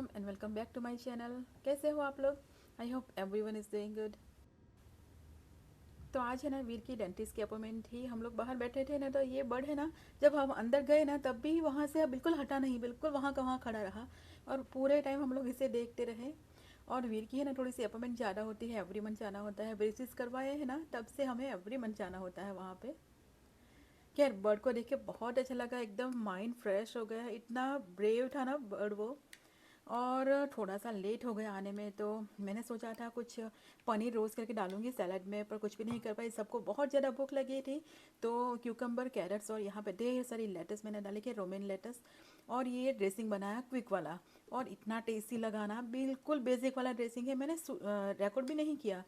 And welcome back to my channel. कैसे हो आप लोग? I hope everyone is doing good. तो आज है ना वीर की डेंटिस्ट की अपॉइंटमेंट थी। हम लोग बाहर बैठे थे ना, तो ये बर्ड है ना, जब हम अंदर गए ना तब भी वहाँ से बिल्कुल हटा नहीं, बिल्कुल वहाँ का वहाँ खड़ा रहा और पूरे टाइम हम लोग इसे देखते रहे। और वीर की है ना थोड़ी सी अपॉइंटमेंट ज़्यादा होती है, एवरी मंथ जाना होता है। ब्रेसिस करवाए है ना, तब से हमें एवरी मंथ जाना होता है वहाँ पे। खैर बर्ड को देख के बहुत अच्छा लगा, एकदम माइंड फ्रेश हो गया। इतना ब्रेव था ना बर्ड वो। और थोड़ा सा लेट हो गया आने में, तो मैंने सोचा था कुछ पनीर रोस्ट करके डालूंगी सैलड में, पर कुछ भी नहीं कर पाई। सबको बहुत ज़्यादा भूख लगी थी, तो क्यूकम्बर, कैरेट्स और यहाँ पे ढेर सारी लेटस मैंने डाली कि रोमेन लेटस। और ये ड्रेसिंग बनाया क्विक वाला, और इतना टेस्टी लगा ना। बिल्कुल बेसिक वाला ड्रेसिंग है, मैंने रिकॉर्ड भी नहीं किया।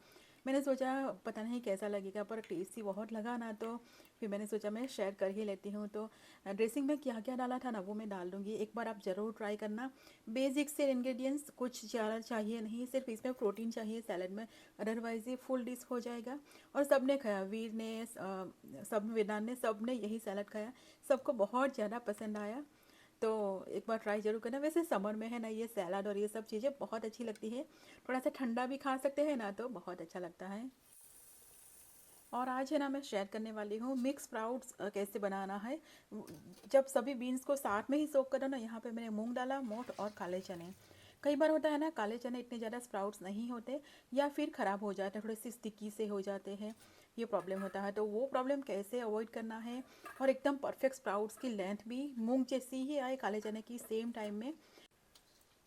मैंने सोचा पता नहीं कैसा लगेगा, पर टेस्टी बहुत लगा ना, तो फिर मैंने सोचा मैं शेयर कर ही लेती हूँ। तो ड्रेसिंग में क्या क्या डाला था ना वो मैं डाल दूँगी, एक बार आप ज़रूर ट्राई करना। बेसिक से इंग्रेडिएंट्स, कुछ ज़्यादा चाहिए नहीं, सिर्फ इसमें प्रोटीन चाहिए सैलड में, अदरवाइज ये फुल डिश हो जाएगा। और सब ने खाया, वीर ने सब, वेदान ने, सब ने यही सैलड खाया। सबको बहुत ज़्यादा पसंद आया। तो एक बार ट्राई जरूर करना। वैसे समर में है ना ये सैलड और ये सब चीज़ें बहुत अच्छी लगती है। थोड़ा सा ठंडा भी खा सकते हैं ना, तो बहुत अच्छा लगता है। और आज है ना मैं शेयर करने वाली हूँ मिक्स स्प्राउट्स कैसे बनाना है। जब सभी बीन्स को साथ में ही सोक करो ना, यहाँ पे मैंने मूंग डाला, मोठ और काले चने। कई बार होता है ना काले चने इतने ज़्यादा स्प्राउट्स नहीं होते, या फिर ख़राब हो जाते हैं, थोड़े से स्टिकी से हो जाते हैं, ये प्रॉब्लम होता है। तो वो प्रॉब्लम कैसे अवॉइड करना है, और एकदम परफेक्ट स्प्राउट्स की लेंथ भी मूंग जैसी ही आए काले चने की सेम टाइम में।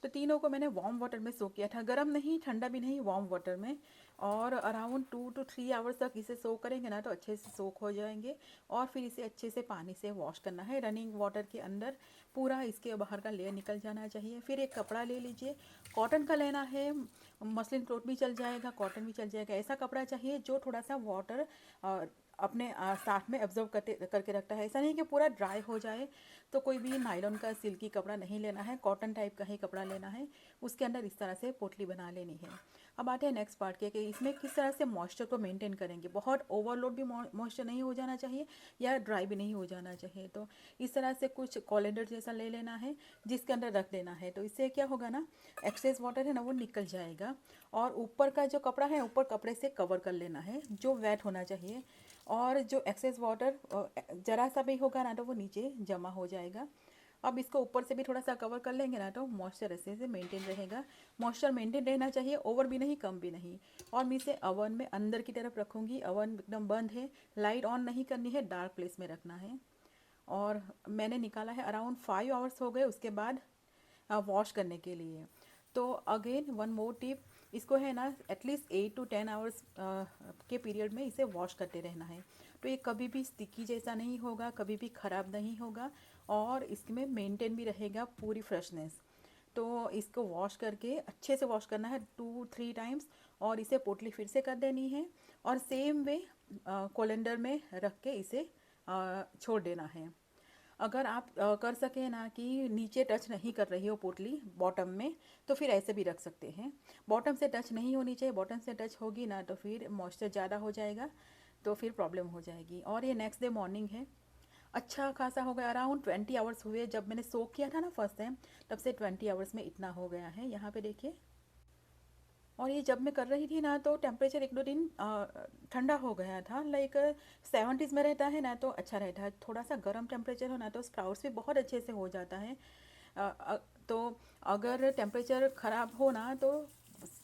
तो तीनों को मैंने वार्म वाटर में सोक किया था, गर्म नहीं ठंडा भी नहीं, वार्म वाटर में। और अराउंड 2 to 3 आवर्स तक इसे सोक करेंगे ना, तो अच्छे से सोक हो जाएंगे। और फिर इसे अच्छे से पानी से वॉश करना है रनिंग वाटर के अंदर। पूरा इसके बाहर का लेयर निकल जाना चाहिए। फिर एक कपड़ा ले लीजिए, कॉटन का लेना है, मसलिन क्लॉथ भी चल जाएगा, कॉटन भी चल जाएगा। ऐसा कपड़ा चाहिए जो थोड़ा सा वाटर अपने साथ में एब्जॉर्ब करते करके रखता है। ऐसा नहीं कि पूरा ड्राई हो जाए। तो कोई भी नायलॉन का सिल्की कपड़ा नहीं लेना है, कॉटन टाइप का ही कपड़ा लेना है। उसके अंदर इस तरह से पोटली बना लेनी है। अब आते हैं नेक्स्ट पार्ट के, कि इसमें किस तरह से मॉइस्चर को मेंटेन करेंगे। बहुत ओवरलोड भी मॉइस्चर नहीं हो जाना चाहिए, या ड्राई भी नहीं हो जाना चाहिए। तो इस तरह से कुछ कोलेंडर जैसा ले लेना है, जिसके अंदर रख देना है। तो इससे क्या होगा ना, एक्सेस वाटर है ना वो निकल जाएगा। और ऊपर का जो कपड़ा है, ऊपर कपड़े से कवर कर लेना है, जो वेट होना चाहिए। और जो एक्सेस वाटर ज़रा सा भी होगा ना, तो वो नीचे जमा हो जाएगा। अब इसको ऊपर से भी थोड़ा सा कवर कर लेंगे ना, तो मॉइस्चर ऐसे से मेंटेन रहेगा। मॉइस्चर मेंटेन रहना चाहिए, ओवर भी नहीं कम भी नहीं। और मैं इसे अवन में अंदर की तरफ रखूँगी। अवन एकदम बंद है, लाइट ऑन नहीं करनी है, डार्क प्लेस में रखना है। और मैंने निकाला है, अराउंड 5 आवर्स हो गए उसके बाद वॉश करने के लिए। तो अगेन वन मोर टिप, इसको है ना एटलीस्ट 8 to 10 आवर्स के पीरियड में इसे वॉश करते रहना है। तो ये कभी भी स्टिकी जैसा नहीं होगा, कभी भी ख़राब नहीं होगा, और इसमें मेंटेन भी रहेगा पूरी फ्रेशनेस। तो इसको वॉश करके अच्छे से वॉश करना है 2-3 टाइम्स, और इसे पोटली फिर से कर देनी है। और सेम वे कोलेंडर में रख के इसे छोड़ देना है। अगर आप कर सकें ना कि नीचे टच नहीं कर रही हो पोटली बॉटम में, तो फिर ऐसे भी रख सकते हैं। बॉटम से टच नहीं होनी चाहिए, बॉटम से टच होगी ना तो फिर मॉइस्चर ज़्यादा हो जाएगा, तो फिर प्रॉब्लम हो जाएगी। और ये नेक्स्ट डे मॉर्निंग है, अच्छा खासा हो गया, अराउंड 20 आवर्स हुए। जब मैंने सोक किया था ना फर्स्ट टाइम, तब से 20 आवर्स में इतना हो गया है, यहाँ पे देखिए। और ये जब मैं कर रही थी ना, तो टेम्परेचर 1-2 दिन ठंडा हो गया था, लाइक 70s में रहता है ना, तो अच्छा रहता है। थोड़ा सा गर्म टेम्परेचर हो ना, तो स्प्राउट्स भी बहुत अच्छे से हो जाता है। अ, अ, तो अगर टेम्परेचर ख़राब हो ना, तो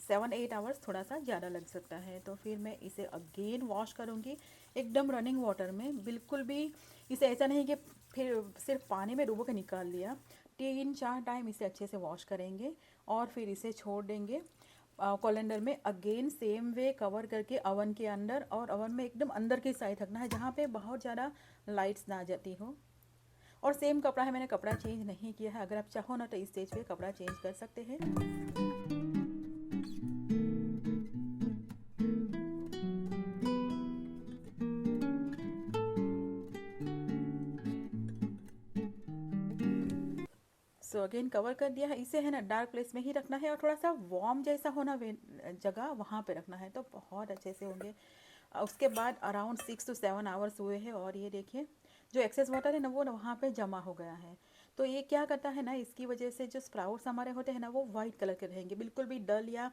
7-8 आवर्स थोड़ा सा ज़्यादा लग सकता है। तो फिर मैं इसे अगेन वॉश करूँगी, एकदम रनिंग वाटर में, बिल्कुल भी। इसे ऐसा नहीं कि फिर सिर्फ पानी में डुबो के निकाल लिया। 3-4 टाइम इसे अच्छे से वॉश करेंगे, और फिर इसे छोड़ देंगे कोलेंडर में। अगेन सेम वे कवर करके अवन के अंदर, और अवन में एकदम अंदर की साइड रखना है, जहाँ पे बहुत ज़्यादा लाइट्स ना जाती हो। और सेम कपड़ा है, मैंने कपड़ा चेंज नहीं किया है। अगर आप चाहो ना तो इस स्टेज पे कपड़ा चेंज कर सकते हैं। सो अगेन कवर कर दिया है। इसे है ना डार्क प्लेस में ही रखना है, और थोड़ा सा वार्म जैसा होना जगह वहाँ पे रखना है, तो बहुत अच्छे से होंगे। उसके बाद अराउंड 6 to 7 आवर्स हुए हैं, और ये देखिए जो एक्सेस वाटर है ना वो वहाँ पे जमा हो गया है। तो ये क्या करता है ना, इसकी वजह से जो स्प्राउट्स हमारे होते हैं ना वो वाइट कलर के रहेंगे, बिल्कुल भी डल या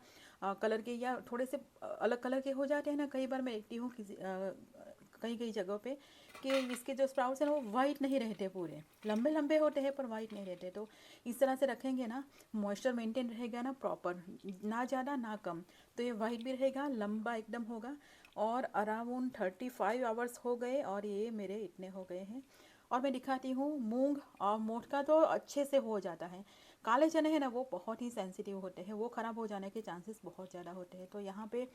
कलर के या थोड़े से अलग कलर के हो जाते हैं ना। कई बार मैं देखती हूँ किसी कई कई जगहों पे कि इसके जो स्प्राउट्स हैं ना वो वाइट नहीं रहते, पूरे लंबे लंबे होते हैं पर वाइट नहीं रहते। तो इस तरह से रखेंगे ना, मॉइस्चर मेंटेन रहेगा ना प्रॉपर, ना ज़्यादा ना कम, तो ये वाइट भी रहेगा, लंबा एकदम होगा। और अराउंड 35 आवर्स हो गए और ये मेरे इतने हो गए हैं। और मैं दिखाती हूँ, मूंग और मोठ का तो अच्छे से हो जाता है। काले चने हैं ना वो बहुत ही सेंसिटिव होते हैं, वो ख़राब हो जाने के चांसेस बहुत ज़्यादा होते हैं। तो यहाँ पे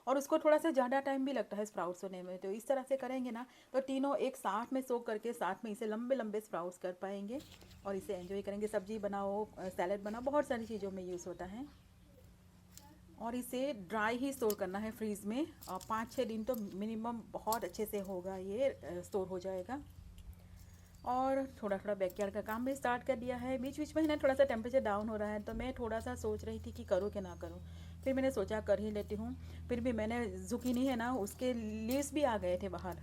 और उसको थोड़ा सा ज़्यादा टाइम भी लगता है स्प्राउट्स होने में। तो इस तरह से करेंगे ना तो तीनों एक साथ में सोक करके साथ में इसे लंबे लंबे स्प्राउट्स कर पाएंगे और इसे एंजॉय करेंगे। सब्जी बनाओ, सैलेड बनाओ, बहुत सारी चीज़ों में यूज़ होता है। और इसे ड्राई ही स्टोर करना है फ्रीज़ में, 5-6 दिन तो मिनिमम बहुत अच्छे से होगा, ये स्टोर हो जाएगा। और थोड़ा थोड़ा बैकयार्ड का काम भी स्टार्ट कर दिया है। बीच बीच में है ना थोड़ा सा टेम्परेचर डाउन हो रहा है, तो मैं थोड़ा सा सोच रही थी कि करूँ कि ना करूँ। फिर मैंने सोचा कर ही लेती हूँ। फिर भी मैंने जुकीनी है ना उसके लीव्स भी आ गए थे बाहर,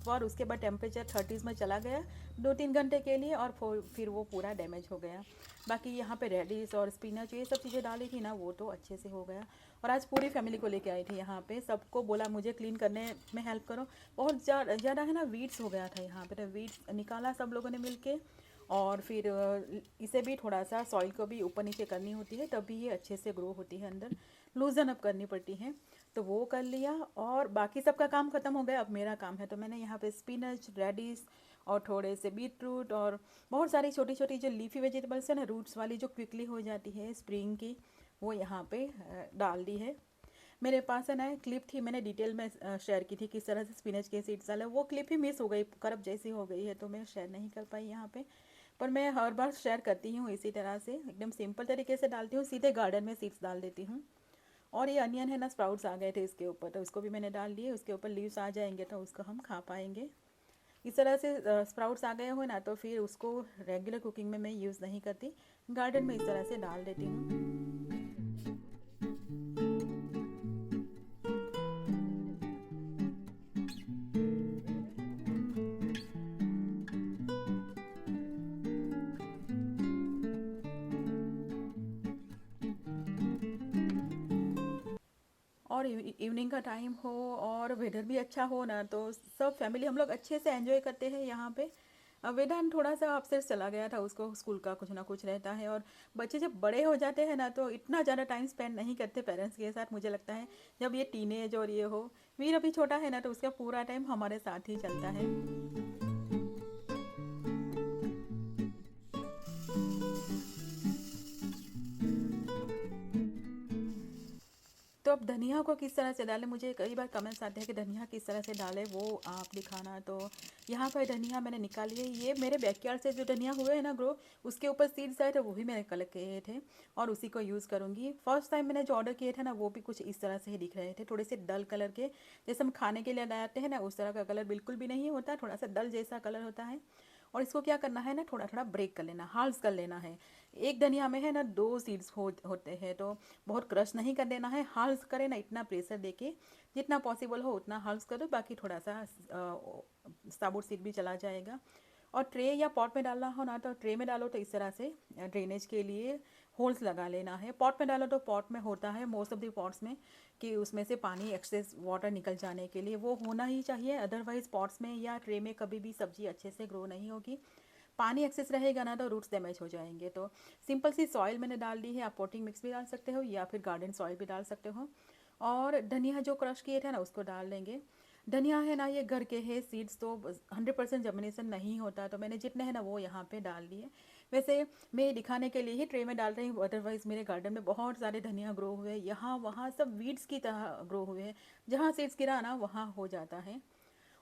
और उसके बाद टेम्परेचर 30s में चला गया 2-3 घंटे के लिए, और फिर वो पूरा डैमेज हो गया। बाकी यहाँ पे रेडिस और स्पिनच ये सब चीज़ें डाली थी ना, वो तो अच्छे से हो गया। और आज पूरी फैमिली को लेके आई थी यहाँ पे, सबको बोला मुझे क्लीन करने में हेल्प करो। बहुत ज़्यादा है ना वीड्स हो गया था यहाँ पे, तो वीड्स निकाला सब लोगों ने मिल के। और फिर इसे भी थोड़ा सा सॉइल को भी ऊपर नीचे करनी होती है, तभी ये अच्छे से ग्रो होती है, अंदर लूजन अप करनी पड़ती है। तो वो कर लिया और बाकी सबका काम ख़त्म हो गया, अब मेरा काम है। तो मैंने यहाँ पे स्पिनच, रेडिस और थोड़े से बीट रूट और बहुत सारी छोटी छोटी जो लीफी वेजिटेबल्स है ना, रूट्स वाली जो क्विकली हो जाती है स्प्रिंग की, वो यहाँ पे डाल दी है। मेरे पास है ना क्लिप थी, मैंने डिटेल में शेयर की थी किस तरह से स्पिनच के सीड्स डाले, वो क्लिप ही मिस हो गई, करप जैसी हो गई है, तो मैं शेयर नहीं कर पाई यहाँ पे। पर मैं हर बार शेयर करती हूँ इसी तरह से, एकदम सिंपल तरीके से डालती हूँ, सीधे गार्डन में सीड्स डाल देती हूँ। और ये अनियन है ना, स्प्राउट्स आ गए थे इसके ऊपर, तो उसको भी मैंने डाल दिए। उसके ऊपर लीव्स आ जाएंगे तो उसको हम खा पाएंगे। इस तरह से स्प्राउट्स आ गए हो ना, तो फिर उसको रेगुलर कुकिंग में मैं यूज़ नहीं करती, गार्डन में इस तरह से डाल देती हूँ। और इवनिंग का टाइम हो और वेदर भी अच्छा हो ना, तो सब फैमिली हम लोग अच्छे से एंजॉय करते हैं यहाँ पे। वेदांत थोड़ा सा अपसेट चला गया था, उसको स्कूल का कुछ ना कुछ रहता है। और बच्चे जब बड़े हो जाते हैं ना तो इतना ज़्यादा टाइम स्पेंड नहीं करते पेरेंट्स के साथ, मुझे लगता है। जब ये टीनेज और ये हो, वीर अभी छोटा है ना, तो उसका पूरा टाइम हमारे साथ ही चलता है। तो अब धनिया को किस तरह से डालें, मुझे कई बार कमेंट्स आते हैं कि धनिया किस तरह से डालें, वो आप दिखाना। तो यहाँ पर धनिया मैंने निकाली है, ये मेरे बैकयार्ड से जो धनिया हुए हैं ना ग्रो, उसके ऊपर सीड्स आए थे, वो भी मैंने कलेक्ट किए थे और उसी को यूज़ करूँगी। फर्स्ट टाइम मैंने जो ऑर्डर किए थे ना, वो भी कुछ इस तरह से ही दिख रहे थे, थोड़े से डल कलर के, जैसे हम खाने के लिए लगाते हैं ना उस तरह का कलर बिल्कुल भी नहीं होता, थोड़ा सा डल जैसा कलर होता है। और इसको क्या करना है ना, थोड़ा थोड़ा ब्रेक कर लेना, हाल्स कर लेना है। एक धनिया में है ना 2 सीड्स होते हैं, तो बहुत क्रश नहीं कर देना है, हाल्स करें ना, इतना प्रेशर देके जितना पॉसिबल हो उतना हाल्स करो, बाकी थोड़ा सा साबुत सीड भी चला जाएगा। और ट्रे या पॉट में डालना हो ना, तो ट्रे में डालो तो इस तरह से ड्रेनेज के लिए होल्स लगा लेना है। पॉट में डालो तो पॉट में होता है मोस्ट ऑफ द पॉट्स में कि उसमें से पानी एक्सेस वाटर निकल जाने के लिए वो होना ही चाहिए, अदरवाइज़ पॉट्स में या ट्रे में कभी भी सब्जी अच्छे से ग्रो नहीं होगी। पानी एक्सेस रहेगा ना तो रूट्स डैमेज हो जाएंगे। तो सिंपल सी सॉइल मैंने डाल दी है, आप पोटिंग मिक्स भी डाल सकते हो या फिर गार्डन सॉइल भी डाल सकते हो। और धनिया जो क्रश किए थे ना उसको डाल देंगे। धनिया है ना ये घर के है सीड्स, तो 100% जर्मिनेशन नहीं होता, तो मैंने जितने हैं ना वो यहाँ पे डाल दिए। वैसे मैं दिखाने के लिए ही ट्रे में डाल रही हूँ, अदरवाइज़ मेरे गार्डन में बहुत सारे धनिया ग्रो हुए हैं, यहाँ वहाँ सब वीड्स की तरह ग्रो हुए हैं, जहाँ सीड्स गिरा ना वहाँ हो जाता है।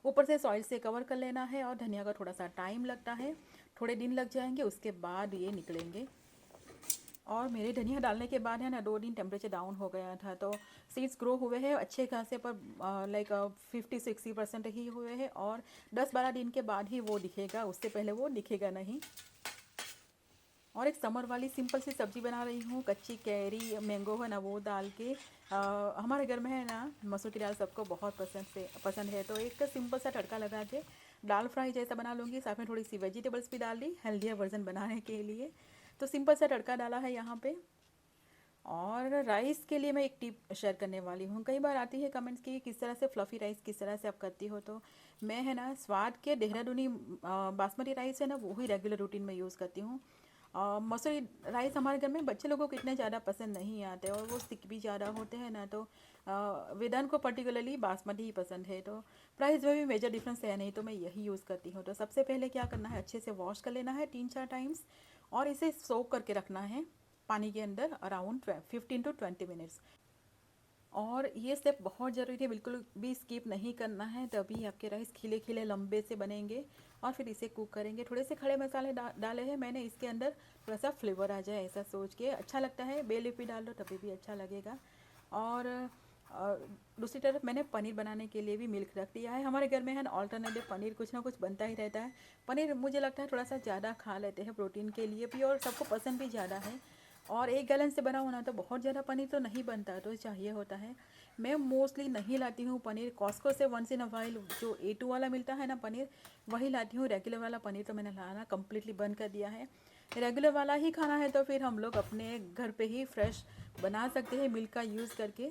ऊपर से सॉइल से कवर कर लेना है। और धनिया का थोड़ा सा टाइम लगता है, थोड़े दिन लग जाएंगे, उसके बाद ये निकलेंगे। और मेरे धनिया डालने के बाद है ना 2 दिन टेम्परेचर डाउन हो गया था, तो सीड्स ग्रो हुए हैं अच्छे खासे, पर लाइक 50-60% ही हुए हैं। और 10-12 दिन के बाद ही वो दिखेगा, उससे पहले वो दिखेगा नहीं। और एक समर वाली सिंपल सी सब्ज़ी बना रही हूँ, कच्ची कैरी मैंगो है ना वो डाल के। हमारे घर में है ना मसूर की दाल सबको बहुत पसंद है, तो एक सिंपल सा तड़का लगा के दाल फ्राई जैसा बना लूँगी, साथ में थोड़ी सी वेजिटेबल्स भी डाल दी हेल्दियर वर्जन बनाने के लिए। तो सिंपल सा तड़का डाला है यहाँ पे। और राइस के लिए मैं एक टिप शेयर करने वाली हूँ। कई बार आती है कमेंट्स की किस तरह से फ्लफ़ी राइस किस तरह से आप करती हो, तो मैं है ना स्वाद के देहरादूनी बासमती राइस है ना, वही रेगुलर रूटीन में यूज़ करती हूँ। मसूरी राइस हमारे घर में बच्चे लोगों को इतने ज़्यादा पसंद नहीं आते और वो स्टिक भी ज़्यादा होते हैं ना, तो वेदांत को पर्टिकुलरली बासमती ही पसंद है। तो प्राइस में भी मेजर डिफरेंस है नहीं, तो मैं यही यूज़ करती हूँ। तो सबसे पहले क्या करना है, अच्छे से वॉश कर लेना है 3-4 टाइम्स और इसे सोक करके रखना है पानी के अंदर अराउंड 15 to 20 मिनट्स। और ये स्टेप बहुत ज़रूरी है, बिल्कुल भी स्किप नहीं करना है, तभी आपके राइस खिले खिले लंबे से बनेंगे। और फिर इसे कुक करेंगे। थोड़े से खड़े मसाले डाले हैं मैंने इसके अंदर, थोड़ा सा फ्लेवर आ जाए ऐसा सोच के, अच्छा लगता है। बे लीफ भी डाल दो तभी भी अच्छा लगेगा। और दूसरी तरफ मैंने पनीर बनाने के लिए भी मिल्क रख दिया है। हमारे घर में है ना ऑल्टरनेटिव पनीर कुछ ना कुछ बनता ही रहता है। पनीर मुझे लगता है थोड़ा सा ज़्यादा खा लेते हैं प्रोटीन के लिए भी, और सबको पसंद भी ज़्यादा है। और 1 गैलन से बना होना तो बहुत ज़्यादा पनीर तो नहीं बनता, तो चाहिए होता है। मैं मोस्टली नहीं लाती हूँ पनीर, कॉस्को से वंस इन अ वाइल जो A2 वाला मिलता है ना पनीर, वही लाती हूँ। रेगुलर वाला पनीर तो मैंने लाना कम्प्लीटली बंद कर दिया है। रेगुलर वाला ही खाना है तो फिर हम लोग अपने घर पे ही फ्रेश बना सकते हैं मिल्क का यूज़ करके।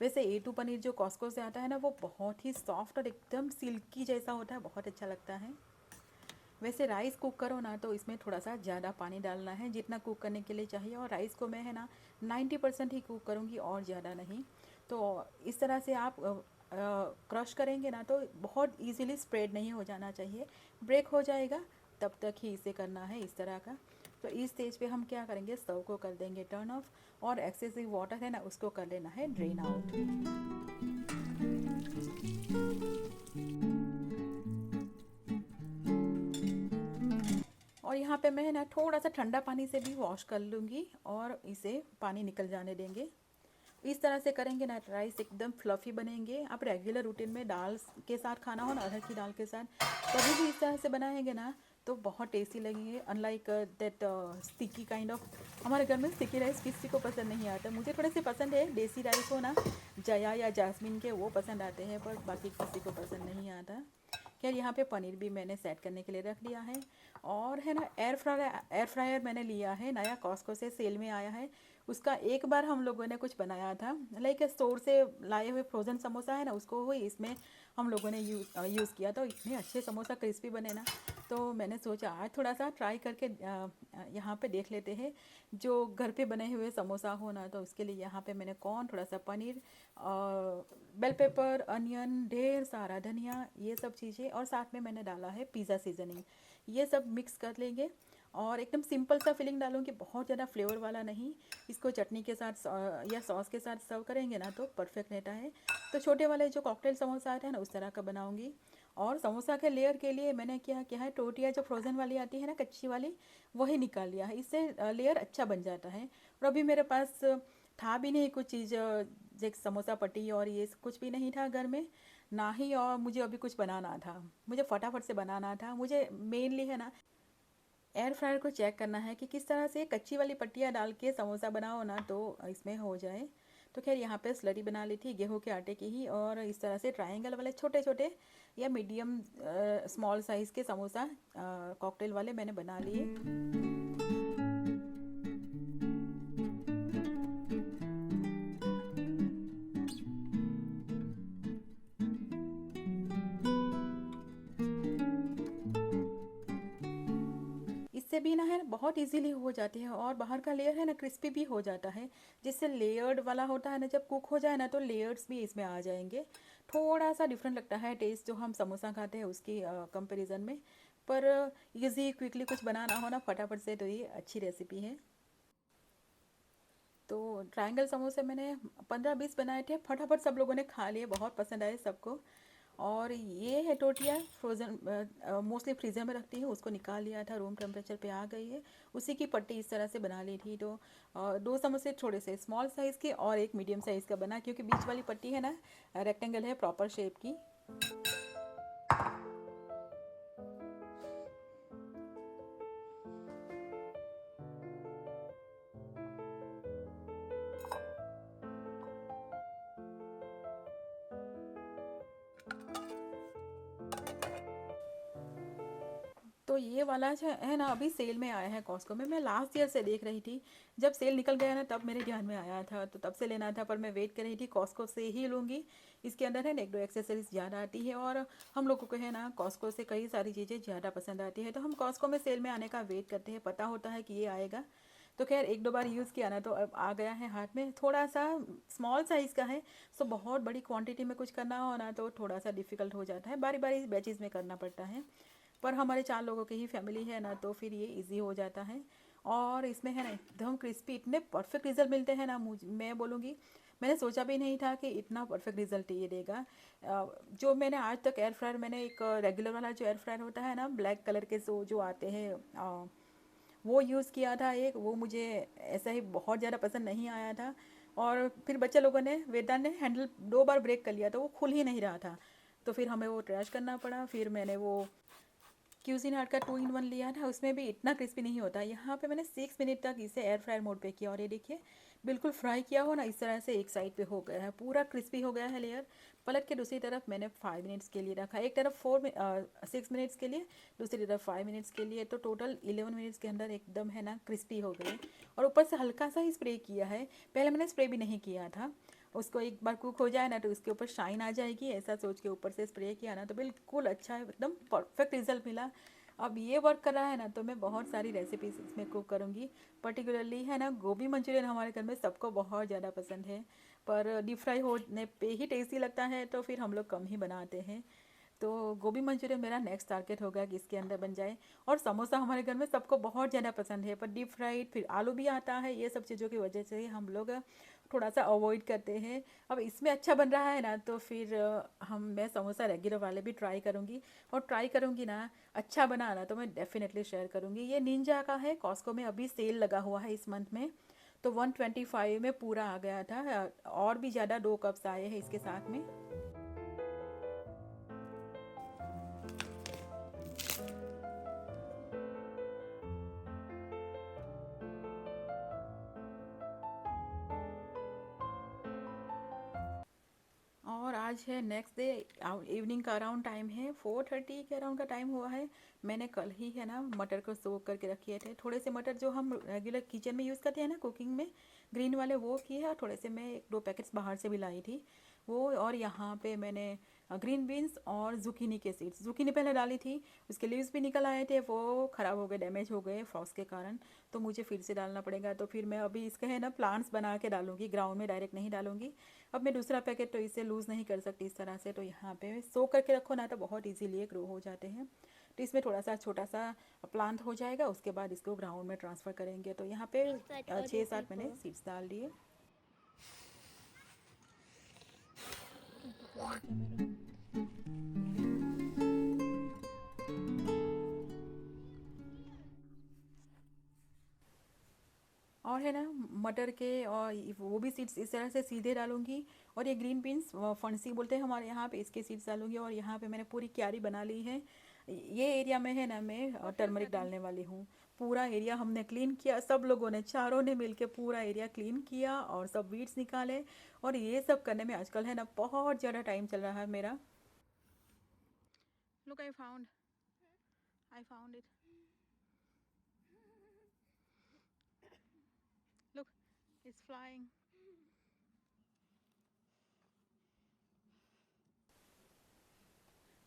वैसे A2 पनीर जो कॉस्को से आता है ना, वो बहुत ही सॉफ्ट और एकदम सिल्की जैसा होता है, बहुत अच्छा लगता है। वैसे राइस कुक करो ना तो इसमें थोड़ा सा ज़्यादा पानी डालना है जितना कुक करने के लिए चाहिए, और राइस को मैं है ना 90% ही कुक करूँगी और ज़्यादा नहीं। तो इस तरह से आप क्रश करेंगे ना तो बहुत इजीली स्प्रेड नहीं हो जाना चाहिए, ब्रेक हो जाएगा, तब तक ही इसे करना है इस तरह का। तो इस स्टेज पे हम क्या करेंगे, स्टव को कर देंगे टर्न ऑफ, और एक्सेसिव वाटर है ना उसको कर लेना है ड्रेन आउट। और यहाँ पे मैं ना थोड़ा सा ठंडा पानी से भी वॉश कर लूँगी और इसे पानी निकल जाने देंगे। इस तरह से करेंगे ना राइस एकदम फ्लफ़ी बनेंगे। आप रेगुलर रूटीन में दाल के साथ खाना हो ना, अरहर की दाल के साथ, कभी भी इस तरह से बनाएंगे ना तो बहुत टेस्टी लगेंगे। Unlike that sticky kind of, हमारे घर में स्टिकी राइस किसी को पसंद नहीं आता। मुझे थोड़े से पसंद है देसी राइस हो ना, जया या जास्मिन के, वो पसंद आते हैं, पर बाकी किसी को पसंद नहीं आता। खैर यहाँ पे पनीर भी मैंने सेट करने के लिए रख लिया है। और है ना एयर फ्रायर मैंने लिया है, नया कॉस्को से सेल में आया है। उसका एक बार हम लोगों ने कुछ बनाया था, लाइक स्टोर से लाए हुए फ्रोज़न समोसा है ना, उसको ही इसमें हम लोगों ने यूज़ किया। तो इतने अच्छे समोसा क्रिस्पी बने ना, तो मैंने सोचा आज थोड़ा सा ट्राई करके यहाँ पे देख लेते हैं जो घर पे बने हुए समोसा हो ना। तो उसके लिए यहाँ पे मैंने कॉर्न, थोड़ा सा पनीर, बेल पेपर, अनियन, ढेर सारा धनिया, ये सब चीज़ें, और साथ में मैंने डाला है पिज़्ज़ा सीजनिंग। ये सब मिक्स कर लेंगे और एकदम सिंपल सा फिलिंग डालूंगी, बहुत ज़्यादा फ्लेवर वाला नहीं। इसको चटनी के साथ या सॉस के साथ सर्व करेंगे ना तो परफेक्ट रहता है। तो छोटे वाले जो कॉकटेल समोसा आते हैं ना, उस तरह का बनाऊंगी। और समोसा के लेयर के लिए मैंने क्या किया है, टोटिया जो फ्रोज़न वाली आती है ना, कच्ची वाली, वही निकाल लिया है। इससे लेयर अच्छा बन जाता है। और अभी मेरे पास था भी नहीं कुछ चीज़, जैसे समोसा पट्टी और ये कुछ भी नहीं था घर में ना ही, और मुझे अभी कुछ बनाना था, मुझे फटाफट से बनाना था। मुझे मेनली है ना एयर फ्रायर को चेक करना है कि किस तरह से कच्ची वाली पट्टियाँ डाल के समोसा बनाओ ना तो इसमें हो जाए। तो खैर यहाँ पे स्लरी बना ली थी गेहूं के आटे की ही, और इस तरह से ट्रायंगल वाले छोटे छोटे या मीडियम स्मॉल साइज़ के समोसा कॉकटेल वाले मैंने बना लिए। इससे भी ना है बहुत इजीली हो जाती है, और बाहर का लेयर है ना क्रिस्पी भी हो जाता है। जिससे लेयर्ड वाला होता है ना, जब कुक हो जाए ना तो लेयर्स भी इसमें आ जाएंगे। थोड़ा सा डिफरेंट लगता है टेस्ट जो हम समोसा खाते हैं उसकी कंपैरिजन में, पर इजी क्विकली कुछ बनाना हो ना फटाफट से, तो ये अच्छी रेसिपी है। तो ट्रायंगल समोसे मैंने 15-20 बनाए थे, फटाफट सब लोगों ने खा लिए, बहुत पसंद आए सबको। और ये है टोटिया फ्रोज़न, मोस्टली फ्रीज़र में रखती हूँ, उसको निकाल लिया था, रूम टेम्परेचर पे आ गई है। उसी की पट्टी इस तरह से बना ली थी। तो 2 समोसे थोड़े से स्मॉल साइज़ के और एक मीडियम साइज़ का बना, क्योंकि बीच वाली पट्टी है ना रेक्टेंगल है प्रॉपर शेप की। तो ये वाला जो है ना अभी सेल में आया है कॉस्को में। मैं लास्ट ईयर से देख रही थी, जब सेल निकल गया ना तब मेरे ध्यान में आया था, तो तब से लेना था, पर मैं वेट कर रही थी कॉस्को से ही लूँगी। इसके अंदर है ना एक दो एक्सेसरीज ज़्यादा आती है, और हम लोगों को है ना कॉस्को से कई सारी चीज़ें ज़्यादा पसंद आती है, तो हम कॉस्को में सेल में आने का वेट करते हैं, पता होता है कि ये आएगा। तो खैर एक दो बार यूज़ किया ना तो अब आ गया है हाथ में, थोड़ा सा स्मॉल साइज़ का है। सो बहुत बड़ी क्वांटिटी में कुछ करना हो ना तो थोड़ा सा डिफ़िकल्ट हो जाता है, बारी बारी बैचेज़ में करना पड़ता है। पर हमारे 4 लोगों की ही फैमिली है ना तो फिर ये इजी हो जाता है। और इसमें है ना एकदम क्रिस्पी, इतने परफेक्ट रिजल्ट मिलते हैं ना, मुझ मैं बोलूँगी मैंने सोचा भी नहीं था कि इतना परफेक्ट रिजल्ट ये देगा। जो मैंने आज तक एयर फ्रायर, मैंने एक रेगुलर वाला जो एयर फ्रायर होता है ना ब्लैक कलर के जो आते हैं, वो यूज़ किया था एक, वो मुझे ऐसा ही बहुत ज़्यादा पसंद नहीं आया था। और फिर बच्चे लोगों ने, वेदा ने हैंडल 2 बार ब्रेक कर लिया, तो वो खुल ही नहीं रहा था। तो फिर हमें वो ट्रैश करना पड़ा। फिर मैंने वो क्यूजीन आर्ट का 2 in 1 लिया था, उसमें भी इतना क्रिस्पी नहीं होता। यहाँ पे मैंने 6 मिनट तक इसे एयर फ्रायर मोड पे किया, और ये देखिए बिल्कुल फ्राई किया हो ना इस तरह से, एक साइड पे हो गया है, पूरा क्रिस्पी हो गया है लेयर। पलट के दूसरी तरफ मैंने 5 मिनट्स के लिए रखा, एक तरफ 6 मिनट्स के लिए, दूसरी तरफ 5 मिनट्स के लिए, तो टोटल 11 मिनट्स के अंदर एकदम है ना क्रिस्पी हो गए। और ऊपर से हल्का सा ही स्प्रे किया है, पहले मैंने स्प्रे भी नहीं किया था। उसको एक बार कुक हो जाए ना तो उसके ऊपर शाइन आ जाएगी, ऐसा सोच के ऊपर से स्प्रे किया ना तो बिल्कुल अच्छा एकदम परफेक्ट रिजल्ट मिला। अब ये वर्क कर रहा है ना तो मैं बहुत सारी रेसिपीज इसमें कुक करूँगी। पर्टिकुलरली है ना गोभी मंचूरियन हमारे घर में सबको बहुत ज़्यादा पसंद है, पर डीप फ्राई होने पे ही टेस्टी लगता है, तो फिर हम लोग कम ही बनाते हैं। तो गोभी मंचूरियन मेरा नेक्स्ट टारगेट होगा कि इसके अंदर बन जाए। और समोसा हमारे घर में सबको बहुत ज़्यादा पसंद है, पर डीप फ्राइड, फिर आलू भी आता है, ये सब चीज़ों की वजह से हम लोग थोड़ा सा अवॉइड करते हैं। अब इसमें अच्छा बन रहा है ना तो फिर मैं समोसा रेगुलर वाले भी ट्राई करूँगी। और ट्राई करूँगी ना, अच्छा बना ना तो मैं डेफिनेटली शेयर करूँगी। ये निंजा का है, कॉस्को में अभी सेल लगा हुआ है इस मंथ में, तो 125 में पूरा आ गया था। और भी ज़्यादा 2 कप्स आए हैं इसके साथ में। और आज है नेक्स्ट डे, इवनिंग का अराउंड टाइम है, 4:30 के अराउंड का टाइम हुआ है। मैंने कल ही है ना मटर को सोक करके रखे थे, थोड़े से मटर जो हम रेगुलर किचन में यूज़ करते हैं ना कुकिंग में, ग्रीन वाले, वो किए, और थोड़े से मैं 1-2 पैकेट्स बाहर से भी लाई थी वो। और यहाँ पे मैंने ग्रीन बीन्स और जुकीनी के सीड्स, जुकीनी पहले डाली थी, उसके लीव्स भी निकल आए थे, वो ख़राब हो गए, डैमेज हो गए फ्रॉस्ट के कारण, तो मुझे फिर से डालना पड़ेगा। तो फिर मैं अभी इसके है ना प्लांट्स बना के डालूंगी, ग्राउंड में डायरेक्ट नहीं डालूंगी। अब मैं दूसरा पैकेट तो इसे लूज़ नहीं कर सकती इस तरह से, तो यहाँ पे सो करके रखो ना तो बहुत इजीली ग्रो हो जाते हैं। तो इसमें थोड़ा सा छोटा सा प्लांट हो जाएगा, उसके बाद इसको ग्राउंड में ट्रांसफ़र करेंगे। तो यहाँ पे 6-7 मैंने सीड्स डाल दिए। और है ना मटर के, और वो भी सीड्स इस तरह से सीधे डालूंगी। और ये ग्रीन बीन्स फणसी बोलते हैं हमारे यहाँ पे, इसके सीड्स डालूंगी। और यहाँ पे मैंने पूरी क्यारी बना ली है। ये एरिया में है ना मैं टर्मरिक डालने वाली हूँ। पूरा एरिया हमने क्लीन किया, सब लोगों ने, चारों ने मिलके पूरा एरिया क्लीन किया और सब वीड्स निकाले। और ये सब करने में आजकल है ना बहुत ज़्यादा टाइम चल रहा है मेरा। Look, I found it, look, it's flying.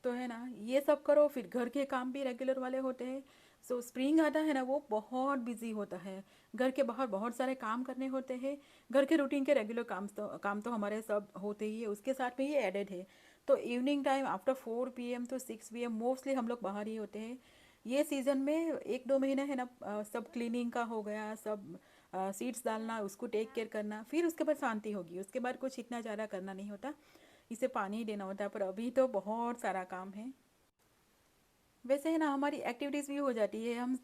तो है ना ये सब करो, फिर घर के काम भी रेगुलर वाले होते हैं। सो स्प्रिंग आता है ना वो बहुत बिजी होता है, घर के बाहर बहुत सारे काम करने होते हैं। घर के रूटीन के रेगुलर काम तो हमारे सब होते ही है, उसके साथ में ये एडेड है। तो evening time after 4 PM to 6 PM mostly हम लोग बाहर ही होते हैं। ये सीज़न में 1-2 महीने है ना, सब क्लीनिंग का हो गया, सब सीड्स डालना, उसको टेक केयर करना, फिर उसके बाद शांति होगी, उसके बाद कुछ इतना ज़्यादा करना नहीं होता। इसे पानी ही देना होता है, पर अभी तो बहुत सारा काम है। वैसे है ना हमारी एक्टिविटीज़ भी हो जाती है, हम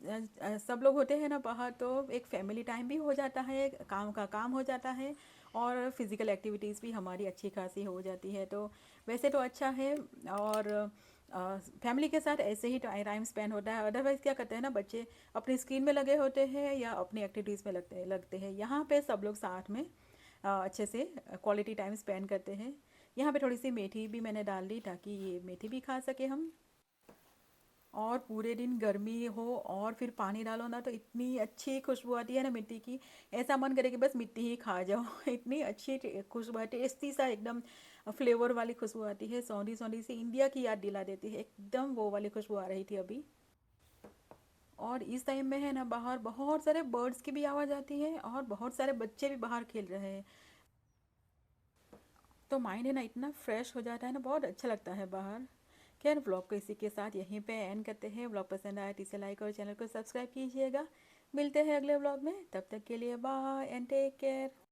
सब लोग होते हैं ना बाहर, तो एक फैमिली टाइम भी हो जाता है, काम का काम हो जाता है, और फिज़िकल एक्टिविटीज़ भी हमारी अच्छी खासी हो जाती है। तो वैसे तो अच्छा है। और फैमिली के साथ ऐसे ही टाइम स्पेंड होता है। अदरवाइज़ क्या करते हैं ना बच्चे, अपनी स्क्रीन में लगे होते हैं या अपनी एक्टिविटीज़ में लगते लगते हैं। यहाँ पे सब लोग साथ में अच्छे से क्वालिटी टाइम स्पेंड करते हैं। यहाँ पे थोड़ी सी मेथी भी मैंने डाल दी ताकि ये मेथी भी खा सके हम। और पूरे दिन गर्मी हो और फिर पानी डालो ना तो इतनी अच्छी खुशबू आती है ना मिट्टी की। ऐसा मन करे कि बस मिट्टी ही खा जाओ इतनी अच्छी खुशबू है, टेस्टी सा एकदम फ्लेवर वाली खुशबू आती है, सौंधी सौंधी सी, इंडिया की याद दिला देती है एकदम, वो वाली खुशबू आ रही थी अभी। और इस टाइम में है ना बाहर बहुत सारे बर्ड्स की भी आवाज़ आती है और बहुत सारे बच्चे भी बाहर खेल रहे हैं। तो माइंड है ना इतना फ्रेश हो जाता है ना, बहुत अच्छा लगता है बाहर। खैर व्लॉग को इसी के साथ यहीं पे एंड करते हैं। व्लॉग पसंद आया तो इसे लाइक और चैनल को सब्सक्राइब कीजिएगा। मिलते हैं अगले व्लॉग में, तब तक के लिए बाय एंड टेक केयर।